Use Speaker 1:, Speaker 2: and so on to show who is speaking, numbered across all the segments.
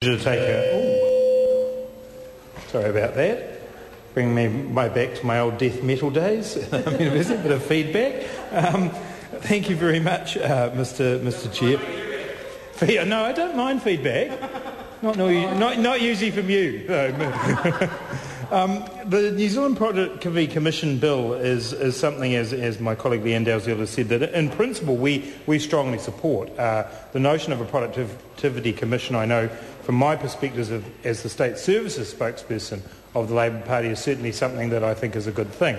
Speaker 1: To take a... sorry about that. Bring me back to my old death metal days. A bit of feedback. Thank you very much, Mr. Chair. No, I don't mind feedback. Not usually from you. The New Zealand Productivity Commission Bill is something, as my colleague Leanne Dalziel has said, that in principle we strongly support. The notion of a productivity commission, I know from my perspective as the State Services spokesperson of the Labor Party, is certainly something that I think is a good thing.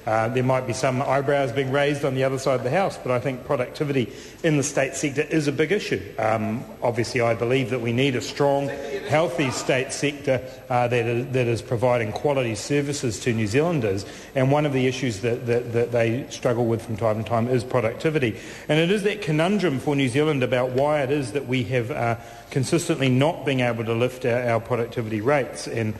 Speaker 1: There might be some eyebrows being raised on the other side of the House, but I think productivity in the state sector is a big issue. Obviously, I believe that we need a strong, healthy state sector that is providing quality services to New Zealanders, and one of the issues that they struggle with from time to time is productivity. And it is that conundrum for New Zealand about why it is that we have consistently not being able to lift our productivity rates. And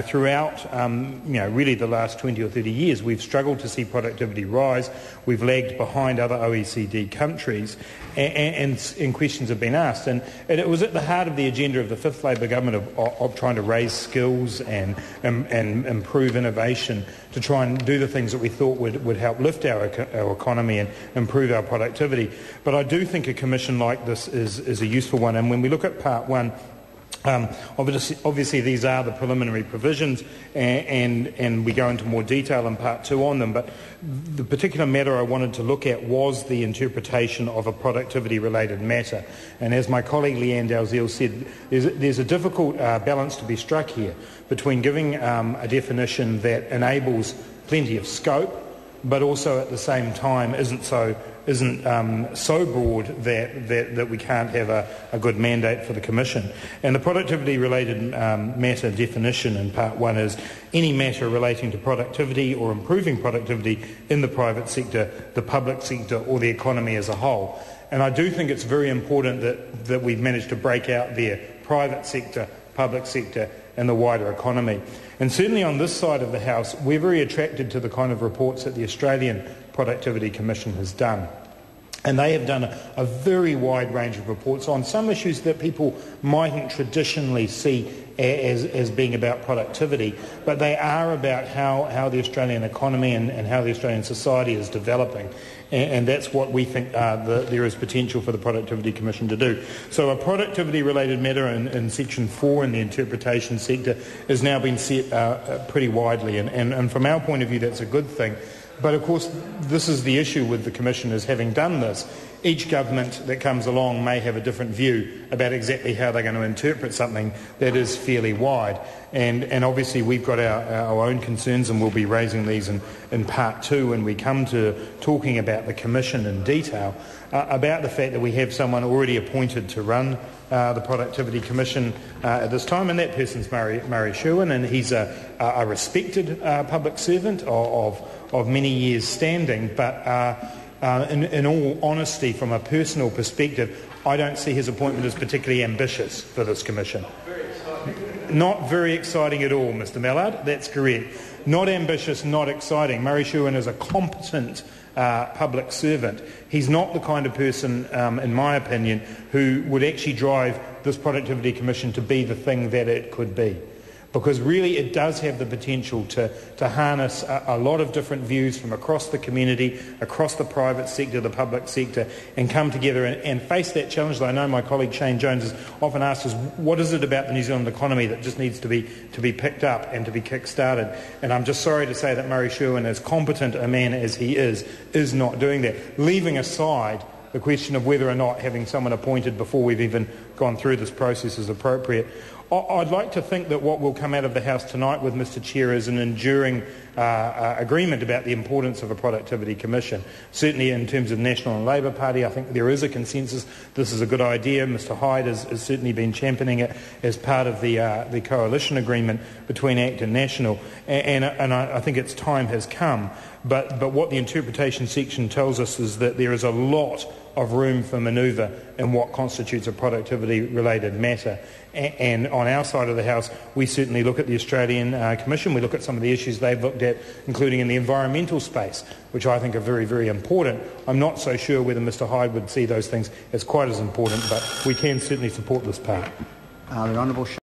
Speaker 1: throughout really the last 20 or 30 years, we've struggled to see productivity rise. We've lagged behind other OECD countries, and questions have been asked. And it was at the heart of the agenda of the fifth Labor government of trying to raise skills and improve innovation to try and do the things that we thought would help lift our economy and improve our productivity. But I do think a commission like this is a useful one. And when we look at part one, obviously these are the preliminary provisions, and we go into more detail in part two on them, but the particular matter I wanted to look at was the interpretation of a productivity related matter. And as my colleague Leanne Dalziel said, there's a difficult balance to be struck here between giving a definition that enables plenty of scope, but also at the same time isn't so broad that we can't have a good mandate for the Commission. And the productivity-related matter definition in Part 1 is any matter relating to productivity or improving productivity in the private sector, the public sector or the economy as a whole. And I do think it's very important that we've managed to break out there private sector, public sector and the wider economy. And certainly on this side of the House, we're very attracted to the kind of reports that the Australian Productivity Commission has done. And they have done a very wide range of reports on some issues that people mightn't traditionally see as being about productivity, but they are about how the Australian economy and how the Australian society is developing. And that's what we think there is potential for the Productivity Commission to do. So a productivity-related matter in Section 4 in the interpretation sector has now been set pretty widely. And from our point of view, that's a good thing. But of course, this is the issue with the Commission, is having done this, each government that comes along may have a different view about exactly how they're going to interpret something that is fairly wide. And obviously we've got our own concerns, and we'll be raising these in Part 2 when we come to talking about the Commission in detail, about the fact that we have someone already appointed to run the Productivity Commission at this time, and that person's Murray Sherwin, and he's a respected public servant of many years standing, but in all honesty, from a personal perspective, I don't see his appointment as particularly ambitious for this Commission. Not very exciting at all, Mr Mallard, that's correct. Not ambitious, not exciting. Murray Sherwin is a competent public servant. He's not the kind of person, in my opinion, who would actually drive this Productivity Commission to be the thing that it could be. Because really it does have the potential to harness a lot of different views from across the community, across the private sector, the public sector, and come together and face that challenge that I know my colleague Shane Jones has often asked us, what is it about the New Zealand economy that just needs to be picked up and to be kick-started? And I'm just sorry to say that Murray Sherwin, as competent a man as he is not doing that, leaving aside the question of whether or not having someone appointed before we've even gone through this process is appropriate. I'd like to think that what will come out of the House tonight with Mr Chair is an enduring agreement about the importance of a Productivity Commission. Certainly in terms of National and Labor Party, I think there is a consensus. This is a good idea. Mr Hyde has certainly been championing it as part of the coalition agreement between ACT and National, and I think its time has come. But what the interpretation section tells us is that there is a lot of room for manoeuvre in what constitutes a productivity-related matter. And on our side of the House, we certainly look at the Australian Commission. We look at some of the issues they've looked at, including in the environmental space, which I think are very, very important. I'm not so sure whether Mr Hyde would see those things as quite as important, but we can certainly support this part.
Speaker 2: The Honourable